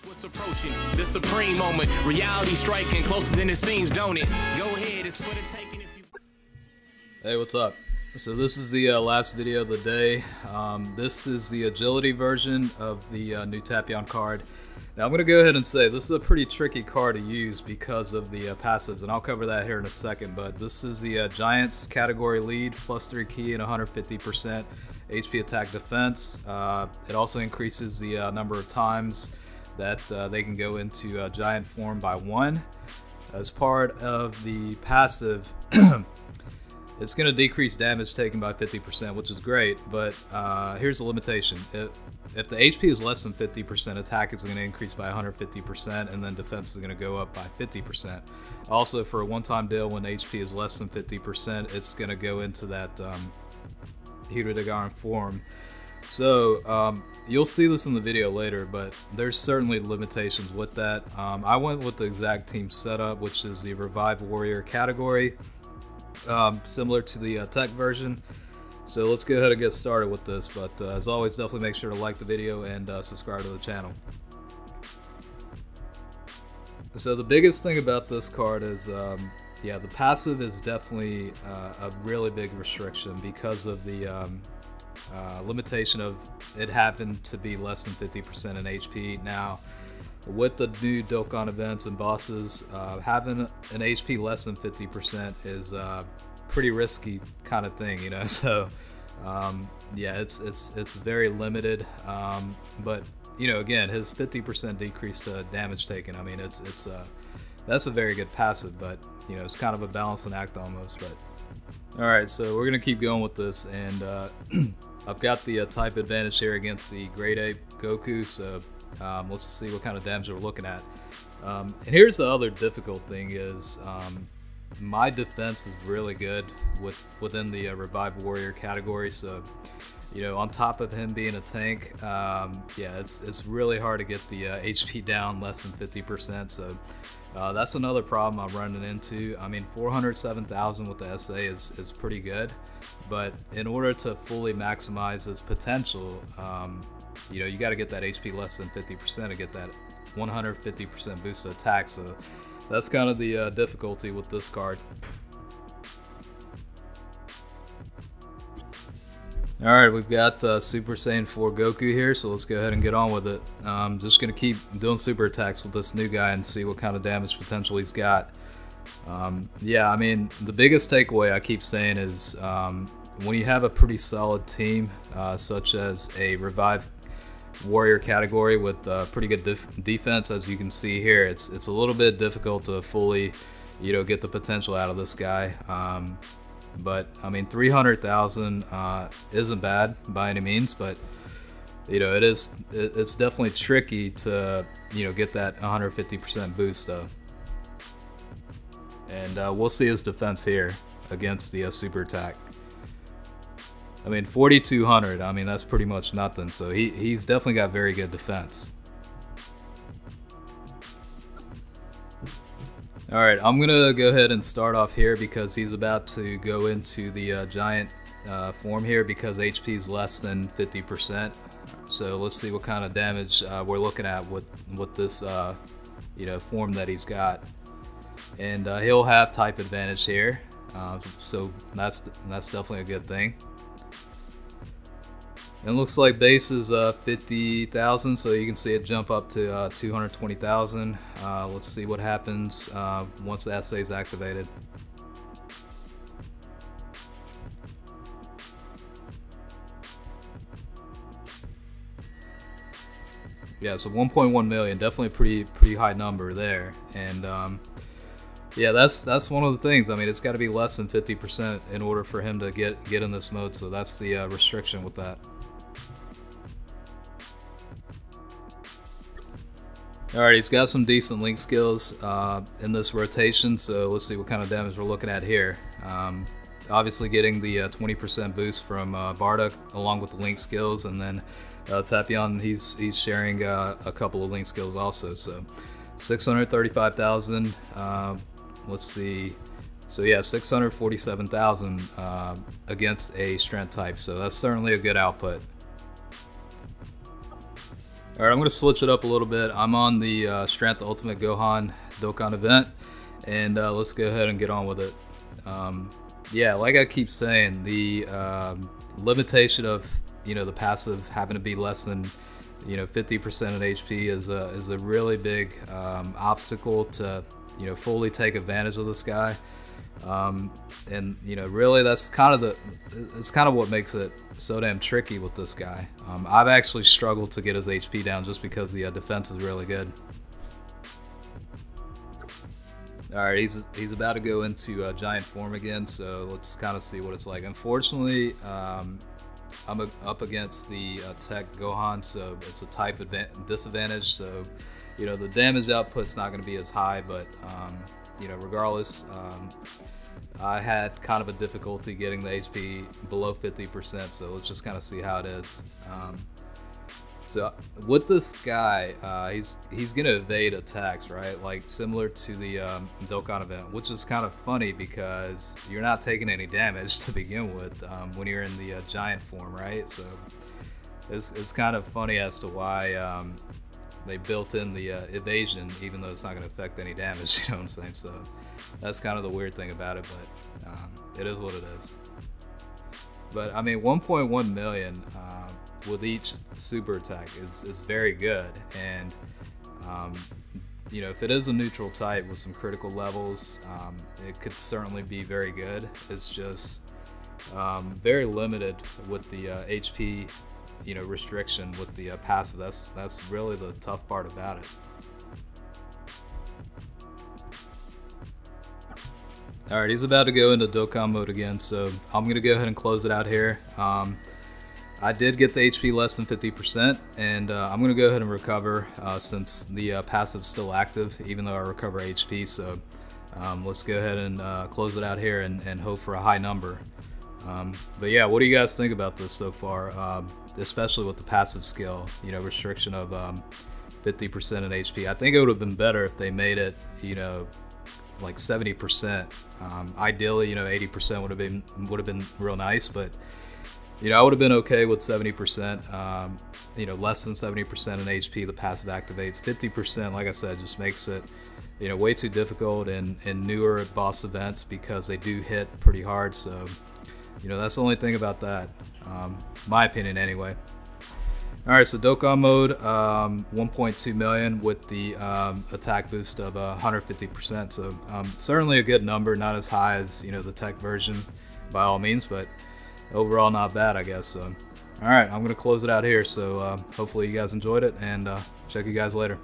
What's approaching the supreme moment, reality striking closer than it seems, don't it? Go ahead, it's for the taking if you. Hey, what's up? So this is the last video of the day. This is the agility version of the new Tapion card. Now I'm going to go ahead and say this is a pretty tricky card to use because of the passives, and I'll cover that here in a second. But this is the Giants category lead, +3 key and 150% HP attack defense. It also increases the number of times that they can go into giant form by 1. As part of the passive, it's going to decrease damage taken by 50%, which is great, but here's the limitation. If the HP is less than 50%, attack is going to increase by 150%, and then defense is going to go up by 50%. Also, for a one-time deal, when HP is less than 50%, it's going to go into that Hirudegarn form. So you'll see this in the video later, but there's certainly limitations with that. I went with the exact team setup, which is the Revive Warrior category, similar to the tech version. So let's go ahead and get started with this, but as always, definitely make sure to like the video and subscribe to the channel. So the biggest thing about this card is yeah, the passive is definitely a really big restriction because of the limitation of it having to be less than 50% in HP. Now, with the new Dokkan events and bosses, having an HP less than 50% is a pretty risky kind of thing, you know. So, yeah, it's very limited. But you know, again, his 50% decrease to damage taken. I mean, that's a very good passive, but you know, it's kind of a balancing act almost. But all right, so we're gonna keep going with this, and I've got the type advantage here against the Great Ape Goku, so let's see what kind of damage we're looking at. And here's the other difficult thing is my defense is really good within the Revive Warrior category, so you know, on top of him being a tank, yeah, it's really hard to get the HP down less than 50%, so that's another problem I'm running into. I mean, 407,000 with the SA is pretty good, but in order to fully maximize its potential, you know, you got to get that HP less than 50% to get that 150% boost to attack. So that's kind of the difficulty with this card. Alright, we've got Super Saiyan 4 Goku here, so let's go ahead and get on with it. Just going to keep doing super attacks with this new guy and see what kind of damage potential he's got. Yeah, I mean, the biggest takeaway I keep saying is when you have a pretty solid team, such as a Revive Warrior category with pretty good defense, as you can see here, it's a little bit difficult to fully, you know, get the potential out of this guy. But I mean, 300,000 isn't bad by any means, but you know, it's definitely tricky to, you know, get that 150% boost though. And we'll see his defense here against the super attack. I mean, 4,200. I mean, that's pretty much nothing. So he's definitely got very good defense. Alright, I'm going to go ahead and start off here because he's about to go into the giant form here because HP is less than 50%. So let's see what kind of damage we're looking at with this you know, form that he's got. And he'll have type advantage here, so that's definitely a good thing. It looks like base is 50,000, so you can see it jump up to 220,000. Let's see what happens once the SA is activated. Yeah, so 1.1 million, definitely a pretty high number there, and yeah, that's one of the things. I mean, it's got to be less than 50% in order for him to get in this mode, so that's the restriction with that. Alright, he's got some decent link skills in this rotation, so let's see what kind of damage we're looking at here. Obviously getting the 20% boost from Bardock along with the link skills, and then Tapion, he's sharing a couple of link skills also, so 635,000, let's see, so yeah, 647,000 against a strength type, so that's certainly a good output. Alright, I'm going to switch it up a little bit. I'm on the Strength Ultimate Gohan Dokkan event, and let's go ahead and get on with it. Yeah, like I keep saying, the limitation of the passive having to be less than 50% of HP is a really big obstacle to fully take advantage of this guy. And really that's kind of what makes it so damn tricky with this guy. I've actually struggled to get his HP down just because the defense is really good. Alright, he's about to go into giant form again, so let's kind of see what it's like. Unfortunately, I'm up against the Tech Gohan, so it's a type disadvantage, so the damage output's not going to be as high, but regardless, I had kind of a difficulty getting the HP below 50%, so let's just kind of see how it is. So with this guy, he's gonna evade attacks, right? Like similar to the Dokkan event, which is kind of funny because you're not taking any damage to begin with when you're in the giant form, right? So it's kind of funny as to why they built in the evasion, even though it's not gonna affect any damage. You know what I'm saying? So that's kind of the weird thing about it, but it is what it is. But I mean, 1.1 million. With each super attack is very good, and if it is a neutral type with some critical levels, it could certainly be very good. It's just very limited with the HP restriction with the passive. That's really the tough part about it. Alright, he's about to go into Dokkan mode again, so I'm gonna go ahead and close it out here. I did get the HP less than 50%, and I'm going to go ahead and recover since the passive's still active, even though I recover HP. So let's go ahead and close it out here and hope for a high number. But yeah, what do you guys think about this so far? Especially with the passive skill, restriction of 50% in HP. I think it would have been better if they made it, like 70%. Ideally, 80% would have been real nice, but I would have been okay with 70%, less than 70% in HP, the passive activates. 50%, like I said, just makes it, way too difficult in newer boss events because they do hit pretty hard. So, that's the only thing about that, my opinion anyway. Alright, so Dokkan mode, 1.2 million with the attack boost of 150%. So certainly a good number, not as high as, the tech version by all means, but overall not bad, I guess. So alright, I'm gonna close it out here, so hopefully you guys enjoyed it, and check you guys later.